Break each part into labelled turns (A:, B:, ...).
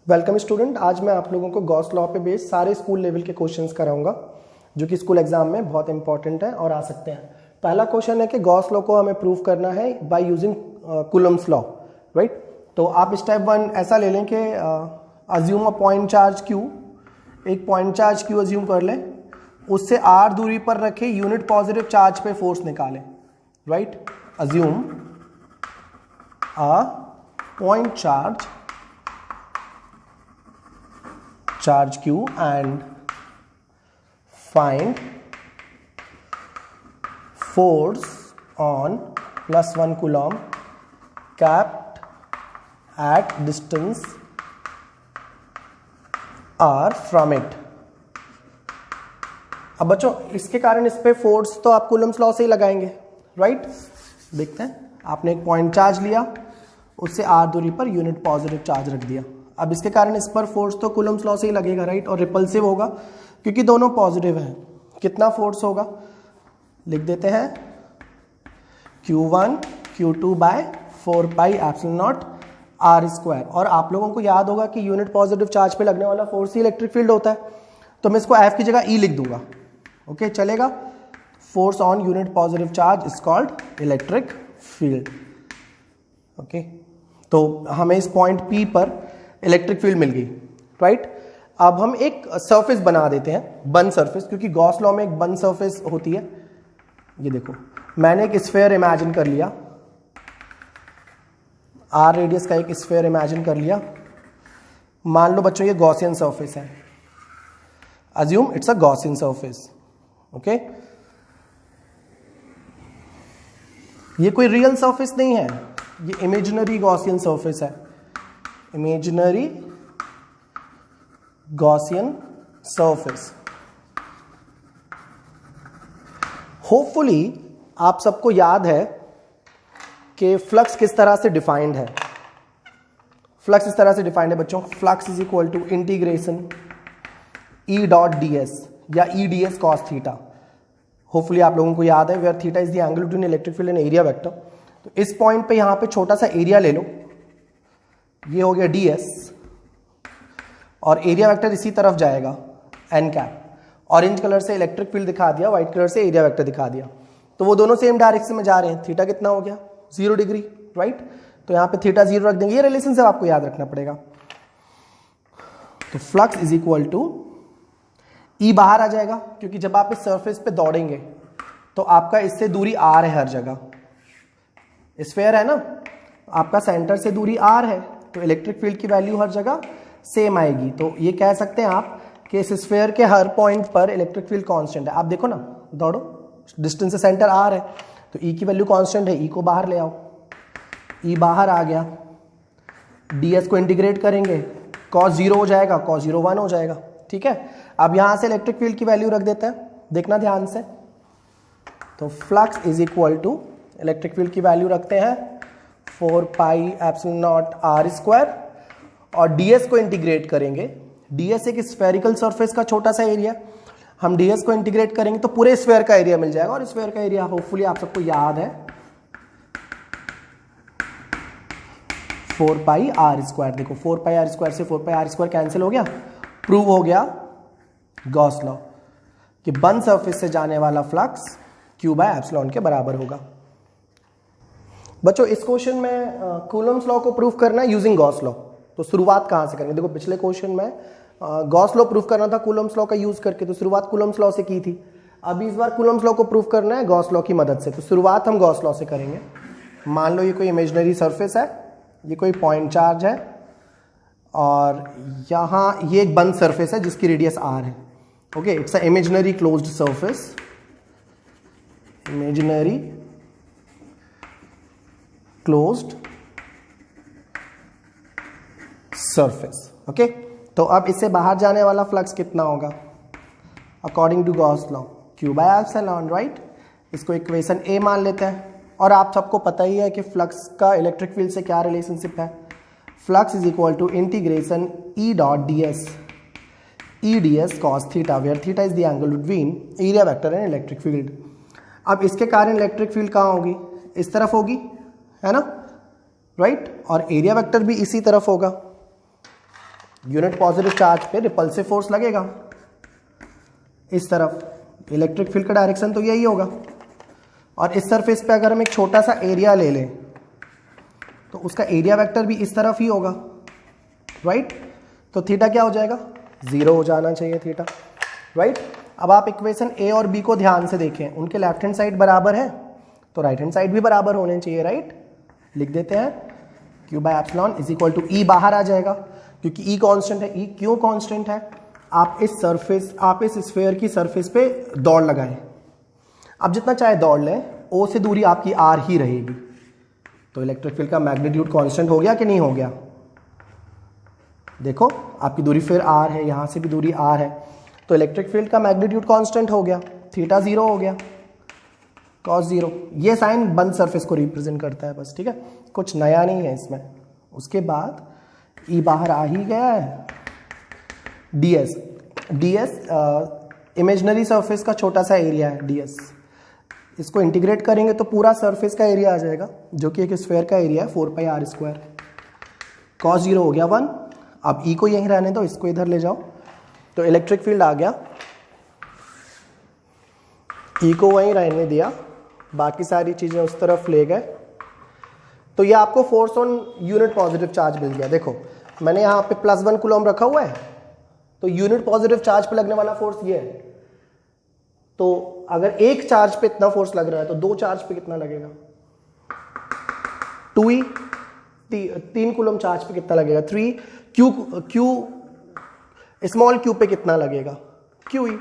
A: Welcome student. आज मैं आप लोगों को गॉस लॉ पे बेस्ड सारे स्कूल लेवल के क्वेश्चंस कराऊंगा जो कि स्कूल एग्जाम में बहुत इंपॉर्टेंट है और आ सकते हैं। पहला क्वेश्चन है कि गॉस लॉ को हमें प्रूव करना है by using Coulomb's law, right. तो आप स्टेप 1 ऐसा ले लें कि assume a point charge Q, एक पॉइंट चार्ज Q अज्यूम कर लें, उससे r दूरी पर रखे यूनिट पॉजिटिव चार्ज पे फोर्स निकालें, right. Assume a point charge Q and find force on +1 coulomb kept at distance r from it। अब बच्चों इसके कारण इस पे फोर्स तो आप कूलम्स लॉ से ही लगाएंगे, राइट। देखते हैं, आपने एक पॉइंट चार्ज लिया, उससे r दूरी पर यूनिट पॉजिटिव चार्ज रख दिया। अब इसके कारण इस पर फोर्स तो कूलम्स लॉ से ही लगेगा, राइट, और रिपल्सिव होगा क्योंकि दोनों पॉजिटिव हैं। कितना फोर्स होगा लिख देते हैं, Q1 Q2 by 4 pi epsilon not r square. और आप लोगों को याद होगा कि यूनिट पॉजिटिव चार्ज पे लगने वाला फोर्स ही इलेक्ट्रिक फील्ड होता है, तो मैं इसको F की जगह E लिख दूंगा। ओके, चलेगा। Force on unit positive charge is called electric field. Okay, तो हमें इस पॉइंट P पर इलेक्ट्रिक फील्ड मिल गई, राइट। अब हम एक सरफेस बना देते हैं, बंद सरफेस, क्योंकि गॉस लॉ में एक बंद सरफेस होती है। ये देखो, मैंने एक स्फीयर इमेजिन कर लिया, r रेडियस का एक स्फीयर इमेजिन कर लिया। मान लो बच्चों ये गॉसियन सरफेस है, assume it's a Gaussian surface. Okay, ये कोई रियल सरफेस नहीं है, ये इमेजिनरी गॉसियन सरफेस है, इमेजिनरी गॉसियन सरफेस। होपफुली आप सबको याद है कि फ्लक्स किस तरह से डिफाइंड है। फ्लक्स इस तरह से डिफाइंड है बच्चों, flux is equal to integration E dot ds या E ds cos theta. Hopefully आप लोगों को याद है where theta is the angle between electric field and area vector. तो इस पॉइंट पे यहां पे छोटा सा एरिया ले लो, ये हो गया ds, और एरिया वेक्टर इसी तरफ जाएगा n कैप। ऑरेंज कलर से इलेक्ट्रिक फील्ड दिखा दिया, व्हाइट कलर से एरिया वेक्टर दिखा दिया, तो वो दोनों सेम डायरेक्शन में जा रहे हैं। थीटा कितना हो गया, 0 डिग्री, राइट। तो यहाँ पे थीटा 0 रख देंगे, ये रिलेशन से आपको याद रखना पड़ेगा। तो flux is equal to E बाहर आ जाएगा, क्योंकि जब आप इस सरफेस पे दौड़ेंगे तो आपका इससे दूरी r है हर जगह, स्फीयर है ना, आपका सेंटर से दूरी r है, तो इलेक्ट्रिक फील्ड की वैल्यू हर जगह सेम आएगी। तो ये कह सकते हैं आप कि इस स्फीयर के हर पॉइंट पर इलेक्ट्रिक फील्ड कांस्टेंट है। आप देखो ना, दौड़ो, डिस्टेंस से सेंटर r है, तो E की वैल्यू कांस्टेंट है, E को बाहर ले आओ, E बाहर आ गया, ds को इंटीग्रेट करेंगे, cos 0 हो जाएगा, cos 0 1 हो जाएगा, ठीक है। अब यहां से इलेक्ट्रिक फील्ड की वैल्यू रख देते हैं, देखना ध्यान से। तो flux is equal to, electric field की वैल्यू रखते हैं 4 pi epsilon not r square, और ds को इंटीग्रेट करेंगे। ds एक स्फेरिकल सरफेस का छोटा सा एरिया, हम ds को इंटीग्रेट करेंगे तो पूरे स्फीयर का एरिया मिल जाएगा, और स्फीयर का एरिया होपफुली आप सबको याद है 4 पाई r स्क्वायर। देखो 4 पाई r स्क्वायर से 4 पाई r स्क्वायर कैंसिल हो गया, प्रूव हो गया गॉस लॉ कि बंद सरफेस से जाने वाला फ्लक्स Q बाय एप्सिलॉन के बराबर होगा। बच्चों इस क्वेश्चन में कूलम्स लॉ को प्रूव करना है यूजिंग गॉस लॉ। तो शुरुआत कहां से करेंगे, देखो पिछले क्वेश्चन में गॉस लॉ प्रूव करना था कूलम्स लॉ का यूज करके, तो शुरुआत कूलम्स लॉ से की थी। अभी इस बार कूलम्स लॉ को प्रूव करना है गॉस लॉ की मदद से, तो शुरुआत हम गॉस लॉ से करेंगे। मान लो ये कोई इमेजिनरी सरफेस है, ये कोई पॉइंट चार्ज है, और यहाँ ये एक बंद सरफेस है जिसकी रेडियस r है। Okay, it's a imaginary closed surface, imaginary closed surface. Okay, तो अब इससे बाहर जाने वाला फ्लक्स कितना होगा according to Gauss law, Q by epsilon, right. इसको इक्वेशन A मान लेते हैं, और आप सबको पता ही है कि फ्लक्स का इलेक्ट्रिक फील्ड से क्या रिलेशनशिप है। Flux is equal to integration E dot ds, E ds cos theta, where theta is the angle between area vector and electric field. अब इसके कारण इलेक्ट्रिक फील्ड कहाँ होगी, इस तरफ होगी, है ना, राइट, और एरिया वेक्टर भी इसी तरफ होगा। यूनिट पॉजिटिव चार्ज पे रिपल्सिव फोर्स लगेगा इस तरफ। इलेक्ट्रिक फील्ड का डायरेक्शन तो यही होगा। और इस सरफेस पे अगर हम एक छोटा सा एरिया ले लें तो उसका एरिया वेक्टर भी इस तरफ ही होगा, राइट। तो थीटा क्या हो जाएगा, 0 हो जाना चाहिए थीटा, राइट। अब आप इक्वेशन ए और बी को ध्यान से देखें, उनके लेफ्ट हैंड साइड बराबर है तो राइट हैंड साइड भी बराबर होने चाहिए, राइट। लिख देते हैं Q by epsilon is equal to E बाहर आ जाएगा क्योंकि E कांस्टेंट है। E क्यों कांस्टेंट है, आप इस स्फीयर की सरफेस पे दौड़ लगाएं, आप जितना चाहे दौड़ लें, O से दूरी आपकी R ही रहेगी। तो इलेक्ट्रिक फील्ड का मैग्नीट्यूड कांस्टेंट हो गया कि नहीं हो गया, देखो आपकी दूरी फिर R है, यहां से भी दूरी R है, तो इलेक्ट्रिक फील्ड का मैग्नीट्यूड कांस्टेंट हो गया, थीटा 0 हो गया, cos 0। ये साइन बंद सरफेस को रिप्रेजेंट करता है बस, ठीक है, कुछ नया नहीं है इसमें। उसके बाद E बाहर आ ही गया है, ds इमेजिनरी सरफेस का छोटा सा एरिया है ds, इसको इंटीग्रेट करेंगे तो पूरा सरफेस का एरिया आ जाएगा जो कि एक स्फीयर का एरिया है 4πr²। cos 0 हो गया 1। अब E को यहीं रहने दो, इसको इधर ले जाओ, तो इलेक्ट्रिक फील्ड आ गया, E को वहीं रहने दिया, बाकी सारी चीजें उस तरफ ले गए, तो ये आपको force on unit positive charge मिल गया। देखो मैंने यहाँ पे +1 कूलम रखा हुआ है, तो यूनिट पॉजिटिव चार्ज पे लगने वाला फोर्स ये है। तो अगर एक चार्ज पे इतना फोर्स लग रहा है तो दो चार्ज पे कितना लगेगा, 2e। 3 कूलम चार्ज पे कितना लगेगा, 3 q स्मॉल q पे कितना लगेगा, qe।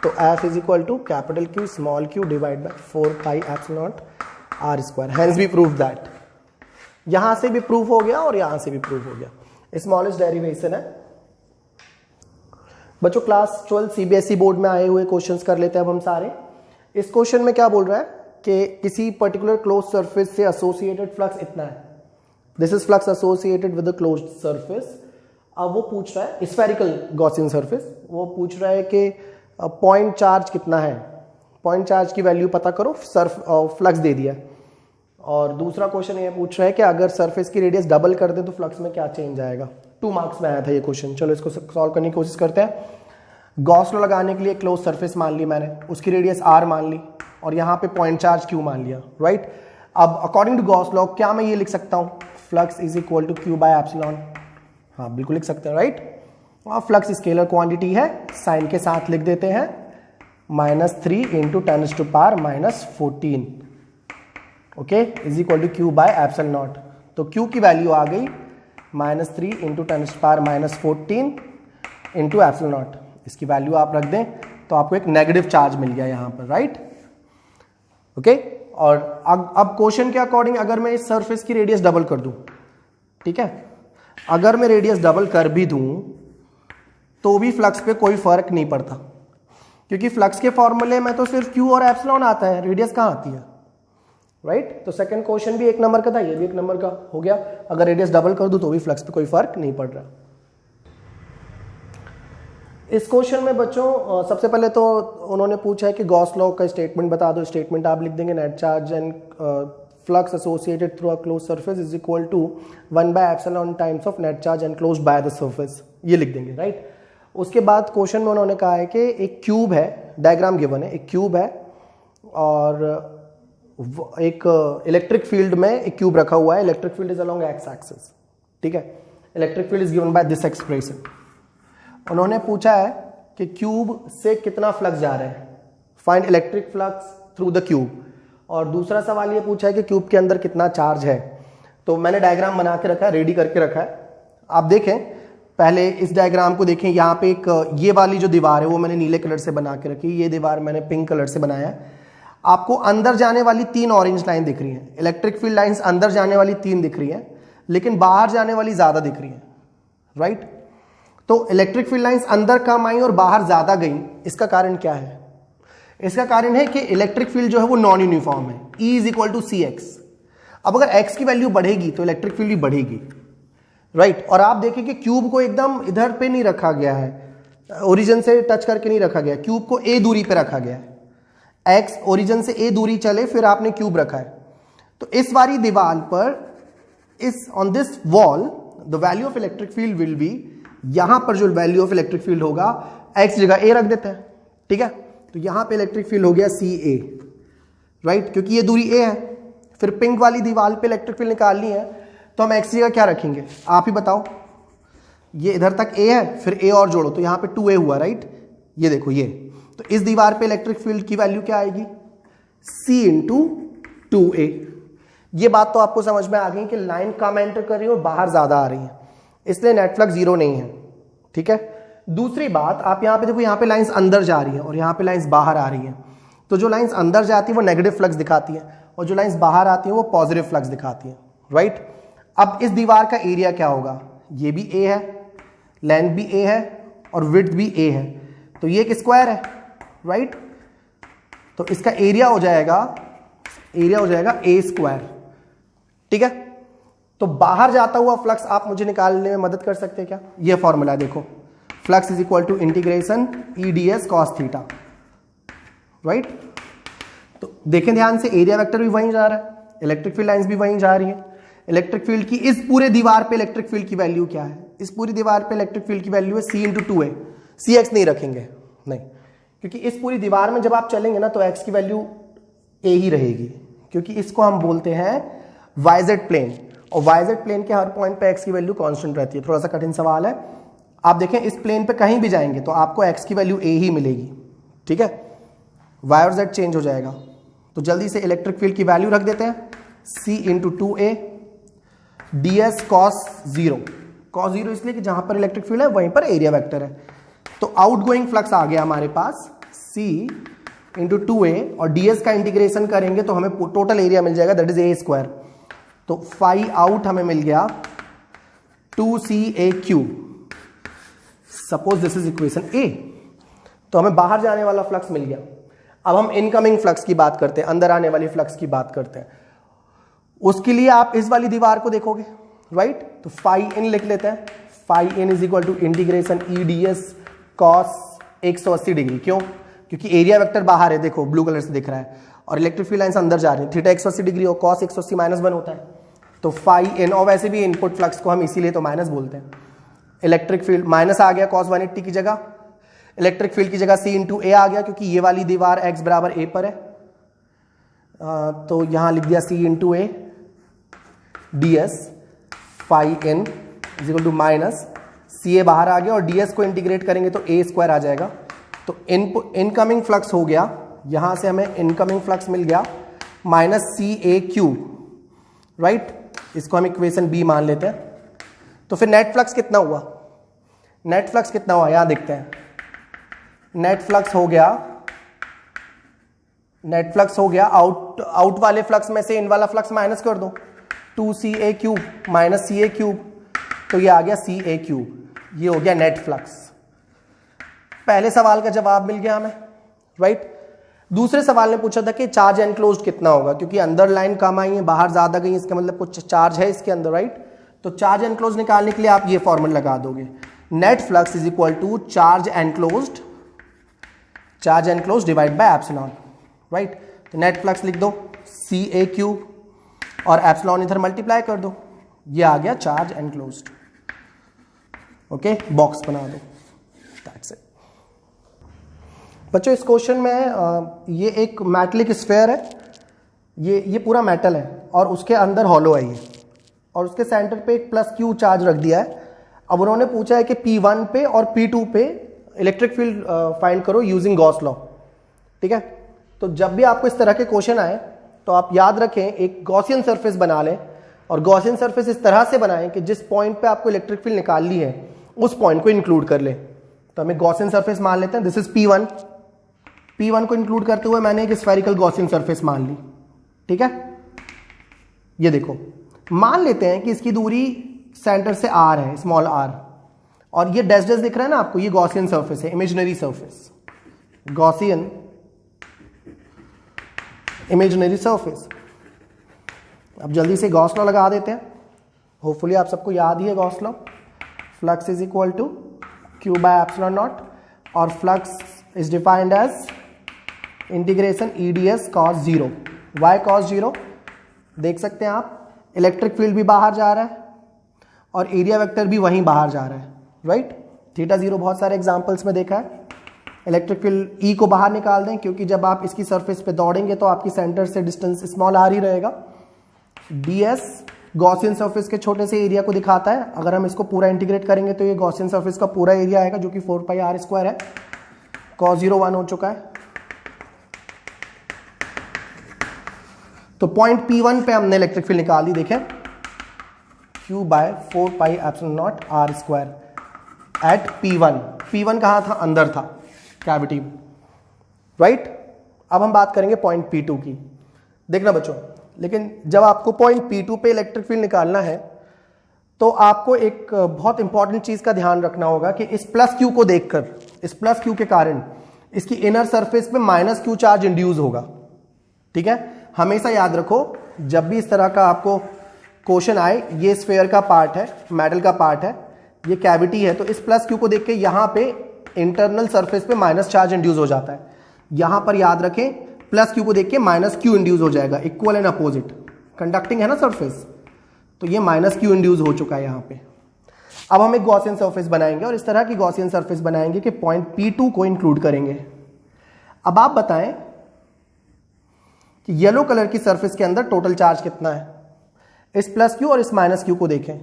A: तो F is equal to capital Q small q divide by 4πr²। Hence we prove that. यहां से भी प्रूफ हो गया और यहां से भी प्रूफ हो गया, स्मॉलेस्ट डेरिवेशन है। बच्चों क्लास 12 CBSE बोर्ड में आए हुए क्वेश्चंस कर लेते हैं अब हम सारे। इस क्वेश्चन में क्या बोल रहा है कि किसी पर्टिकुलर क्लोज सरफेस से एसोसिएटेड फ्लक्स इतना है, this is flux associated with the closed surface. अब वो पूछ रहा है स्फेरिकल गॉसियन सरफेस, वो पूछ रहा है कि पॉइंट चार्ज कितना है, पॉइंट चार्ज की वैल्यू पता करो, फ्लक्स दे दिया। और दूसरा क्वेश्चन ये पूछ रहा है कि अगर सरफेस की रेडियस डबल कर दे तो फ्लक्स में क्या चेंज आएगा। 2 मार्क्स में आया था ये क्वेश्चन। चलो इसको सॉल्व करने की कोशिश करते हैं। गॉस लॉ लगाने के लिए क्लोज सरफेस मान ली मैंने, उसकी रेडियस r मान ली और यहाँ पे पॉइंट चार्ज q मान लिया, राइट। अब अकॉर्डिंग टू गॉस लॉ क्या मैं ये लिख सकता हूँ, flux is equal to Q by epsilon. हाँ बिल्कुल लिख सकते हैं, राइट। और फ्लक्स स्केलर क्वांटिटी है, साइन के साथ लिख देते हैं, -3 × 10⁻⁻14, okay, is equal to Q by epsilon naught. तो Q की वैल्यू आ गई -3 × 10⁻⁻14 इंटू एप्सिलॉन नॉट। इसकी वैल्यू आप रख दें तो आपको एक नेगेटिव चार्ज मिल गया यहाँ पर, राइट, ओके। और अब क्वेश्चन के अकॉर्डिंग अगर मैं इस सरफेस की रेडियस डबल कर दूं, ठीक है, अगर मैं रेडियस डबल कर भी दूं तो भी फ्लक्स पे कोई फर्क नहीं पड़ता, क्योंकि फ्लक्स के फॉर्मूले में तो सिर्फ Q और एप्सिलॉन आता है, रेडियस कहाँ आती है, राइट। तो सेकंड क्वेश्चन भी 1 नंबर का था, ये भी 1 नंबर का हो गया। अगर रेडियस डबल कर दूं तो भी फ्लक्स पे कोई फर्क नहीं पड़ रहा। इस क्वेश्चन में बच्चों सबसे पहले तो उन्होंने पूछा है कि गॉस लॉ का स्टेटमेंट बता दो। स्टेटमेंट आप लिख देंगे, net charge and flux associated through a close surface is equal to 1/ε times of net charge enclosed by the surface, ये लिख देंगे, राइट। उसके बाद क्वेश्चन में उन्होंने कहा है कि एक क्यूब है, डायग्राम गिवन है, एक क्यूब है और एक इलेक्ट्रिक फील्ड में एक क्यूब रखा हुआ है, electric field is along x axis, ठीक है। Electric field is given by this expression. उन्होंने पूछा है कि क्यूब से कितना फ्लक्स जा रहा है, find electric flux through the cube. और दूसरा सवाल ये पूछा है कि क्यूब के अंदर कितना चार्ज है। तो मैंने डायग्राम बना के रखा है, रेडी करके रखा है, आप देखें। पहले इस डायग्राम को देखें, यहाँ पे एक ये वाली जो दीवार है वो मैंने नीले कलर से बना के रखी, ये दीवार मैंने पिंक कलर से बनाया है। आपको अंदर जाने वाली 3 ऑरेंज लाइन दिख रही हैं, इलेक्ट्रिक फील्ड लाइंस अंदर जाने वाली 3 दिख रही हैं, लेकिन बाहर जाने वाली ज्यादा दिख रही हैं, राइट। तो इलेक्ट्रिक फील्ड लाइंस अंदर कम आई और बाहर ज्यादा गई, इसका कारण क्या है? इसका कारण है कि इलेक्ट्रिक फील्ड जो है वो नॉन यूनिफॉर्म है, E is equal to CX। अब अगर x की वैल्यू बढ़ेगी तो इलेक्ट्रिक फील्ड भी बढ़ेगी, राइट। और आप देखिए कि क्यूब को एकदम इधर पे नहीं रखा गया है, ओरिजिन से टच करके नहीं रखा गया, क्यूब को a दूरी पे रखा गया है। x ओरिजिन से a दूरी चले फिर आपने क्यूब रखा है। तो इस वाली दीवार पर, इस on this wall the value of electric field will be यहां पर जो वैल्यू ऑफ इलेक्ट्रिक फील्ड होगा x जगह a रख देते हैं, ठीक है। तो यहां पे इलेक्ट्रिक फील्ड हो गया CA, राइट, क्योंकि ये दूरी a है। फिर पिंक वाली दीवार पे इलेक्ट्रिक फील्ड निकालनी है तो हम x जगह क्या रखेंगे, आप ही बताओ। ये इधर तक a है, फिर a और जोड़ो तो यहां पे 2a हुआ, राइट। ये देखो ये, तो इस दीवार पे इलेक्ट्रिक फील्ड की वैल्यू क्या आएगी, C इंटू 2a। ये बात तो आपको समझ में आ गई कि लाइन कम एंटर कर रही है और बाहर ज्यादा आ रही है, इसलिए नेट फ्लक्स 0 नहीं है, ठीक है। दूसरी बात, आप यहां पे देखो, यहां पे लाइंस अंदर जा रही है और यहां पे लाइंस बाहर आ रही है। तो जो लाइंस अंदर जाती है वो नेगेटिव फ्लक्स दिखाती है और जो लाइंस बाहर आती है वो पॉजिटिव फ्लक्स दिखाती है, राइट। अब इस दीवार का एरिया क्या होगा, ये भी a है, लेंथ भी a है और विड्थ भी a है, तो ये एक स्क्वायर है, राइट। तो इसका एरिया हो जाएगा a स्क्वायर, ठीक है। तो बाहर जाता हुआ फ्लक्स आप मुझे निकालने में मदद कर सकते हैं क्या, ये फॉर्मूला देखो, flux is equal to integration EDS cos theta, right. तो देखें ध्यान से, एरिया वेक्टर भी वहीं जा रहा है, इलेक्ट्रिक फील्ड लाइंस भी वहीं जा रही है। इलेक्ट्रिक फील्ड की इस पूरे दीवार पे इलेक्ट्रिक फील्ड की वैल्यू क्या है, इस पूरी दीवार पे इलेक्ट्रिक फील्ड की वैल्यू है C इंटू 2a। CX नहीं रखेंगे, नहीं, क्योंकि इस पूरी दीवार में जब आप चलेंगे ना तो x की वैल्यू a ही रहेगी, क्योंकि इसको हम बोलते हैं YZ प्लेन, और YZ प्लेन के हर पॉइंट पे x की वैल्यू कांस्टेंट रहती है। थोड़ा सा कठिन सवाल है, आप देखें इस प्लेन पे कहीं भी जाएंगे तो आपको x की वैल्यू a ही मिलेगी, ठीक है। y और z चेंज हो जाएगा, तो जल्दी से इलेक्ट्रिक फील्ड की वैल्यू रख देते हैं, C into 2a ds cos 0 इसलिए कि जहां पर इलेक्ट्रिक फील्ड है वहीं पर एरिया वेक्टर है। तो आउटगोइंग फ्लक्स आ गया हमारे पास C इंटू 2a और ds का इंटीग्रेशन करेंगे तो हमें टोटल एरिया मिल जाएगा, दैट इज a स्क्वायर। तो फाई आउट हमें मिल गया 2CA cube. Suppose this is equation A, तो हमें बाहर जाने वाला फ्लक्स मिल गया। अब हम इनकमिंग फ्लक्स की बात करते हैं, अंदर आने वाली फ्लक्स की बात करते हैं। उसके लिए आप इस वाली दीवार को देखोगे, राइट। तो फाई इन लिख लेते हैं, phi in is equal to integration EDS cos 180 degree. क्यों, क्योंकि एरिया वेक्टर बाहर है, देखो ब्लू कलर से दिख रहा है, और इलेक्ट्रिक फील्ड लाइंस अंदर जा रही है। थीटा 180 डिग्री और cos 180 -1 होता है, तो फाई इन, और वैसे भी इनपुट फ्लक्स को हम इसीलिए तो माइनस बोलते हैं। इलेक्ट्रिक फील्ड माइनस आ गया cos 180 की जगह, इलेक्ट्रिक फील्ड की जगह C इंटू a आ गया, क्योंकि ये वाली दीवार x बराबर a पर है, तो यहां लिख दिया C into a ds phi in is equal to minus CA बाहर आ गया और ds को इंटीग्रेट करेंगे तो a स्क्वायर आ जाएगा। तो इनकमिंग फ्लक्स हो गया, यहां से हमें इनकमिंग फ्लक्स मिल गया माइनस CA क्यूब, राइट। इसको हम इक्वेशन B मान लेते हैं। तो फिर नेट फ्लक्स कितना हुआ, नेट फ्लक्स कितना हुआ यहां देखते हैं। नेट फ्लक्स हो गया आउट वाले फ्लक्स में से इन वाला फ्लक्स माइनस कर दो, 2CA cube minus CA cube, तो ये आ गया CA क्यूब। ये हो गया नेट फ्लक्स। पहले सवाल का जवाब मिल गया हमें, राइट। दूसरे सवाल ने पूछा था कि चार्ज एनक्लोज्ड कितना होगा, क्योंकि अंदर लाइन कम आई है, बाहर ज्यादा गई, इसका मतलब कुछ चार्ज है इसके अंदर, राइट। तो चार्ज एनक्लोज निकालने के लिए आप ये फॉर्मूला लगा दोगे, net flux is equal to charge enclosed divide by epsilon, right. तो नेट फ्लक्स लिख दो CA क्यूब और एप्सिलॉन इधर मल्टीप्लाई कर दो, ये आ गया चार्ज एनक्लोज्ड। ओके, बॉक्स बना दो, दैट्स इट। बच्चों इस क्वेश्चन में ये एक मेटलिक स्फेयर है, ये पूरा मेटल है और उसके अंदर हॉलो है ये, और उसके सेंटर पे एक +Q चार्ज रख दिया है। अब उन्होंने पूछा है कि P1 पे और P2 पे इलेक्ट्रिक फील्ड फाइंड करो यूजिंग गॉस लॉ, ठीक है। तो जब भी आपको इस तरह के क्वेश्चन आए तो आप याद रखें, एक गॉसियन सरफेस बना लें, और गॉसियन सरफेस इस तरह से बनाएं कि जिस पॉइंट पे आपको इलेक्ट्रिक फील्ड निकालनी है उस पॉइंट को इंक्लूड कर ले। तो हमें गॉसियन सरफेस मान लेते हैं, दिस इज P1 को इंक्लूड करते हुए मैंने एक स्फेरिकल गॉसियन सरफेस मान ली, ठीक है। ये देखो, मान लेते हैं कि इसकी दूरी सेंटर से r है, स्मॉल r, और ये डैश डैश दिख रहा है ना आपको, ये गॉसियन सरफेस है, imaginary surface, Gaussian imaginary surface. अब जल्दी से गॉस लॉ लगा देते हैं, होपफुली आप सबको याद ही है Gauss law. Flux is equal to Q by epsilon not, और flux is defined as integration EDS cos 0। Why cos 0 देख सकते हैं आप, इलेक्ट्रिक फील्ड भी बाहर जा रहा है और एरिया वेक्टर भी वहीं बाहर जा रहा है, राइट। थीटा 0 बहुत सारे एग्जाम्पल्स में देखा है। इलेक्ट्रिक फील्ड ई को बाहर निकाल दें, क्योंकि जब आप इसकी सरफेस पे दौड़ेंगे तो आपकी सेंटर से डिस्टेंस स्मॉल आर ही रहेगा। ds गॉसियन सरफेस के छोटे से एरिया को दिखाता है। अगर हम इसको पूरा इंटीग्रेट करेंगे तो ये गॉसियन सरफेस का पूरा एरिया आएगा, जो कि 4πr² है। cos 0 1 हो चुका है। तो पॉइंट P1 पे हमने इलेक्ट्रिक फील्ड निकाल दी। देखें, Q/4πε0r² एट P1। P1 कहाँ था? अंदर था, कैविटी में, राइट। अब हम बात करेंगे पॉइंट P2 की। देखना बच्चों, लेकिन जब आपको पॉइंट P2 पे इलेक्ट्रिक फील्ड निकालना है तो आपको एक बहुत इंपॉर्टेंट चीज का ध्यान रखना होगा कि इस प्लस क्यू को देखकर, इस प्लस क्यू के कारण इसकी इनर सरफेस पे -q चार्ज इंड्यूस होगा। ठीक है, हमेशा याद रखो, जब भी इस तरह का आपको क्वेश्चन आए, ये स्फेयर का पार्ट है, मेटल का पार्ट है, ये कैविटी है, तो इस प्लस क्यू को देख के यहां पे इंटरनल सरफेस पे माइनस चार्ज इंड्यूस हो जाता है। यहां पर याद रखें, प्लस क्यू को देख के -q इंड्यूस हो जाएगा, इक्वल एंड अपोजिट, कंडक्टिंग है ना सरफेस, तो ये -q इंड्यूस हो चुका है यहां पे। अब हम एक गॉसियन सरफेस बनाएंगे और इस तरह की गॉसियन सरफेस बनाएंगे कि पॉइंट P2 को इंक्लूड करेंगे। अब आप बताएं कि येलो कलर की सरफेस के अंदर टोटल चार्ज कितना है। इस प्लस क्यू और इस -q को देखें,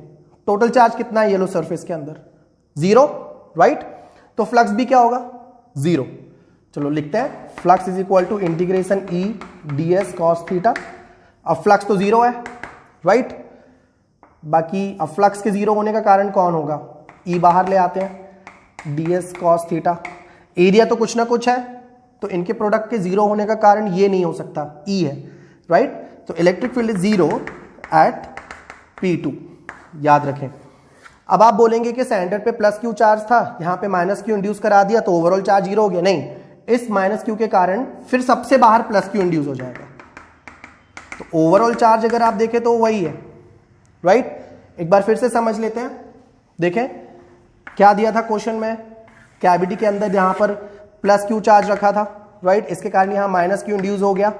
A: टोटल चार्ज कितना है येलो सरफेस के अंदर? 0, राइट। तो फ्लक्स भी क्या होगा? 0। चलो लिखते हैं, flux is equal to integration E ds cos theta. अब फ्लक्स तो 0 है, राइट। बाकी अब फ्लक्स के 0 होने का कारण कौन होगा? E बाहर ले आते हैं, ds cos थीटा। एरिया तो कुछ ना कुछ है, तो इनके प्रोडक्ट के 0 होने का कारण ये नहीं हो सकता, E है, राइट। तो electric field is 0 eight P2, याद रखें। अब आप बोलेंगे कि सेंटर पे प्लस क्यू चार्ज था, यहां पे -q इंड्यूस करा दिया तो ओवरऑल चार्ज 0 हो गया। नहीं, इस -q के कारण फिर सबसे बाहर +q इंड्यूस हो जाएगा, तो ओवरऑल चार्ज अगर आप देखें तो वही है, राइट। एक बार फिर से समझ लेते हैं। देखें क्या दिया था क्वेश्चन में, कैविटी के अंदर यहां पर +q चार्ज रखा था, राइट। इसके कारण यहां -q इंड्यूस हो गया,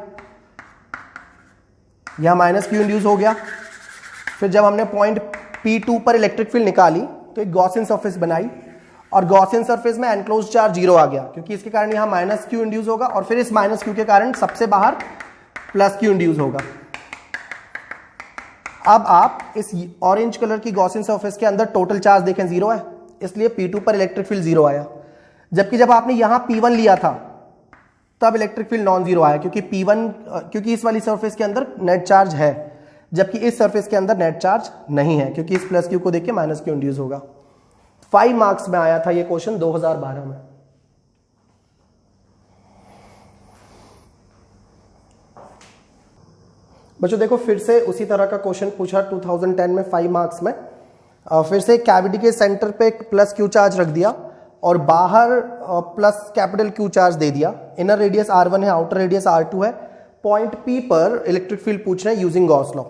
A: यहां -q इंड्यूस हो गया। फिर जब हमने पॉइंट P2 पर इलेक्ट्रिक फील्ड निकाली तो एक गॉसियन सरफेस बनाई, और गॉसियन सरफेस में एनक्लोज्ड चार्ज 0 आ गया, क्योंकि इसके कारण यहां -q इंड्यूस होगा, और फिर इस -q के कारण सबसे बाहर +q इंड्यूस होगा। अब आप इस ऑरेंज कलर की गॉसियन सरफेस के अंदर टोटल चार्ज देखें, 0 है, इसलिए P2 पर इलेक्ट्रिक फील्ड 0 आया। जबकि जब आपने यहां P1 लिया था तब इलेक्ट्रिक फील्ड नॉन 0 आया, क्योंकि इस वाली सरफेस के अंदर नेट चार्ज है, जबकि इस सरफेस के अंदर नेट चार्ज नहीं है, क्योंकि इस +q को देख के -q इंड्यूस होगा। 5 मार्क्स में आया था ये क्वेश्चन 2012 में। बच्चों देखो, फिर से उसी तरह का क्वेश्चन पूछा 2010 में 5 मार्क्स में। फिर से कैविटी के सेंटर पे +q चार्ज रख दिया और बाहर +Q चार्ज दे दिया। इनर रेडियस r1 है, आउटर रेडियस r2 है। पॉइंट P पर इलेक्ट्रिक फील्ड पूछ रहे हैं यूजिंग गॉस लॉ,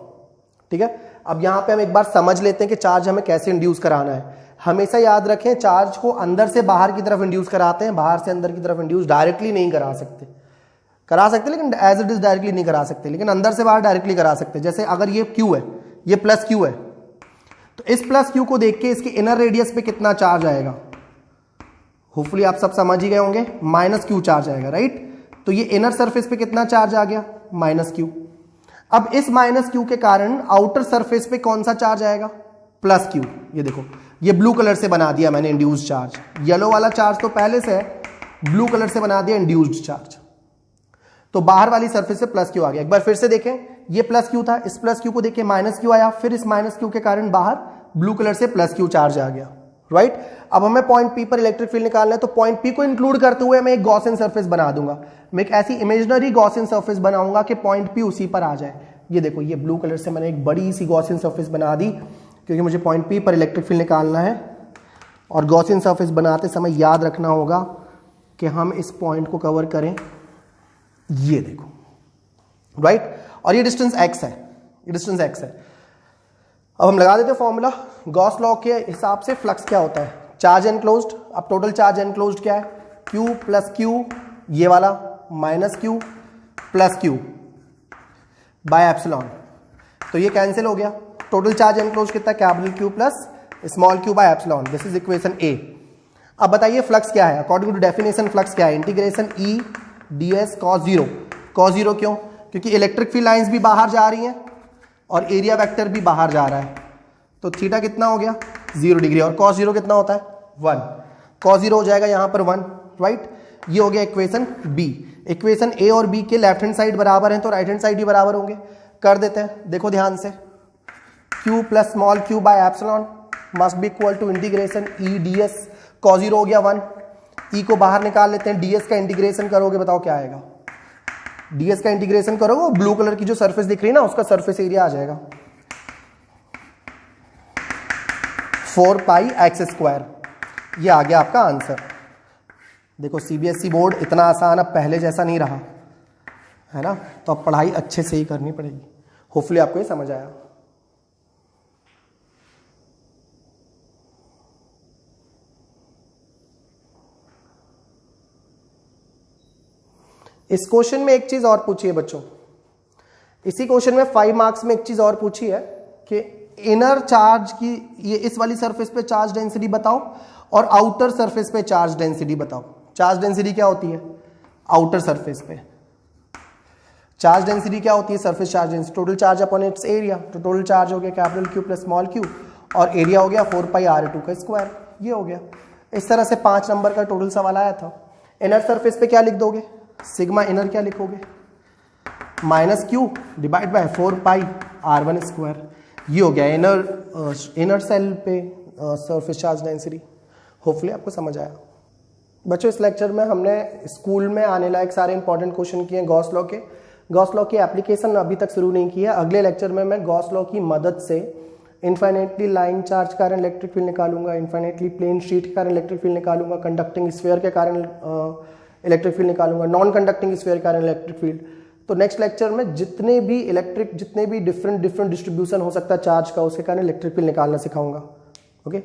A: ठीक है। अब यहां पे हम एक बार समझ लेते हैं कि चार्ज हमें कैसे इंड्यूस कराना है। हमेशा याद रखें, चार्ज को अंदर से बाहर की तरफ इंड्यूस कराते हैं, बाहर से अंदर की तरफ इंड्यूस डायरेक्टली नहीं करा सकते, लेकिन एज इट इज डायरेक्टली नहीं करा सकते, लेकिन अंदर से बाहर डायरेक्टली करा सकते। जैसे अगर ये Q है, ये +q है, तो इस +q को देख के इसके इनर रेडियस पे कितना चार्ज आएगा, होपफुली आप सब समझ ही गए होंगे, -q चार्ज आएगा, राइट। तो ये इनर सरफेस पे कितना चार्ज आ गया, -q। अब इस -q के कारण आउटर सरफेस पे कौन सा चार्ज आएगा, +q। ये देखो, ये ब्लू कलर से बना दिया मैंने इंड्यूस्ड चार्ज, येलो वाला चार्ज तो पहले से है, ब्लू कलर से बना दिया इंड्यूस्ड चार्ज। तो बाहर वाली सरफेस से +q आ गया। एक बार फिर से देखें, ये +q था, इस +q को देखें -q आया, फिर इस -q के कारण बाहर ब्लू कलर से +q चार्ज आ गया, राइट। अब हमें पॉइंट P पर इलेक्ट्रिक फील्ड निकालना है, तो पॉइंट P को इंक्लूड करते हुए मैं एक गॉसियन सरफेस बना दूंगा। मैं एक ऐसी इमेजिनरी गॉसियन सरफेस बनाऊंगा कि पॉइंट P उसी पर आ जाए। ये देखो, ये ब्लू कलर से मैंने एक बड़ी सी गॉसियन सरफेस बना दी, क्योंकि मुझे पॉइंट P पर इलेक्ट्रिक फील्ड निकालना है। और गॉसियन सरफेस बनाते समय याद रखना होगा कि हम इस पॉइंट को कवर करें, ये देखो, राइट। और ये डिस्टेंस x है, ये डिस्टेंस x है। अब हम लगा देते हैं फॉर्मूला। गॉस लॉ के हिसाब से फ्लक्स क्या होता है, चार्ज एनक्लोज्ड। अब टोटल चार्ज एनक्लोज्ड क्या है, Q + Q, ये वाला -Q + Q बाय एप्सिलॉन। तो ये कैंसिल हो गया। टोटल चार्ज एनक्लोज्ड कितना, Q + small Q by epsilon, this is equation A. अब बताइए फ्लक्स क्या है, अकॉर्डिंग टू डेफिनेशन फ्लक्स क्या है, integration E D S cos zero. Cos zero क्यों, क्योंकि इलेक्ट्रिक फील्ड लाइंस भी बाहर जा रही हैं और एरिया वेक्टर भी बाहर जा रहा है, तो थीटा कितना हो गया 0 डिग्री, और कॉस जीरो कितना होता है 1, कॉस जीरो हो जाएगा यहाँ पर 1, राइट। ये हो गया इक्वेशन बी। इक्वेशन ए और बी के लेफ्ट हैंड साइड बराबर हैं तो राइट हैंड साइड भी बराबर होंगे, कर देते हैं। देखो ध्यान से, q plus small q by epsilon must be equal to integration E D S, cos zero हो गया 1, ई को बाहर निकाल लेते हैं, ds का इंटीग्रेशन करोगे बताओ क्या आएगा, ds का इंटीग्रेशन करोगे ब्लू कलर की जो सरफेस दिख रही है ना उसका सरफेस एरिया आ जाएगा 4 पाई एक्स स्क्वायर। ये आ गया आपका आंसर। देखो सीबीएसई बोर्ड इतना आसान अब पहले जैसा नहीं रहा है ना, तो अब पढ़ाई अच्छे से ही करनी पड़ेगी। होपफुली आपको ये समझ आया। इस क्वेश्चन में एक चीज और पूछी है बच्चों, इसी क्वेश्चन में 5 मार्क्स में एक चीज और पूछी है कि इनर चार्ज की, ये इस वाली सरफेस पे चार्ज डेंसिटी बताओ और आउटर सरफेस पे चार्ज डेंसिटी बताओ। चार्ज डेंसिटी क्या होती है आउटर सरफेस पे, चार्ज डेंसिटी क्या होती है surface charge density, total charge upon its area. तो टोटल चार्ज हो गया capital Q plus small Q और एरिया हो गया 4 पाई r2 का स्क्वायर। ये हो गया। इस तरह से 5 नंबर का टोटल सवाल आया था। इनर सरफेस पे क्या लिख दोगे, सिग्मा इनर क्या लिखोगे, minus Q divide by 4 pi r1 square. ये हो गया इनर सेल पे सरफेस चार्ज डेंसिटी। होपफुली आपको समझ आया बच्चों। इस लेक्चर में हमने स्कूल में आने लायक सारे इंपॉर्टेंट क्वेश्चन किए हैं गॉस लॉ के। गॉस लॉ की एप्लीकेशन अभी तक शुरू नहीं की है। अगले लेक्चर में मैं गॉस लॉ की मदद से इन्फाइनेटली लाइन चार्ज के कारण इलेक्ट्रिक फील्ड निकालूंगा, इन्फाइनेटली प्लेन शीट के कारण इलेक्ट्रिक फील्ड निकालूंगा, कंडक्टिंग स्फीयर के कारण इलेक्ट्रिक फील्ड निकालूंगा, नॉन कंडक्टिंग स्फीयर के कारण इलेक्ट्रिक फील्ड। तो नेक्स्ट लेक्चर में जितने भी डिफरेंट डिस्ट्रीब्यूशन हो सकता है चार्ज का, उसके कारण इलेक्ट्रिक फील्ड निकालना सिखाऊंगा। ओके।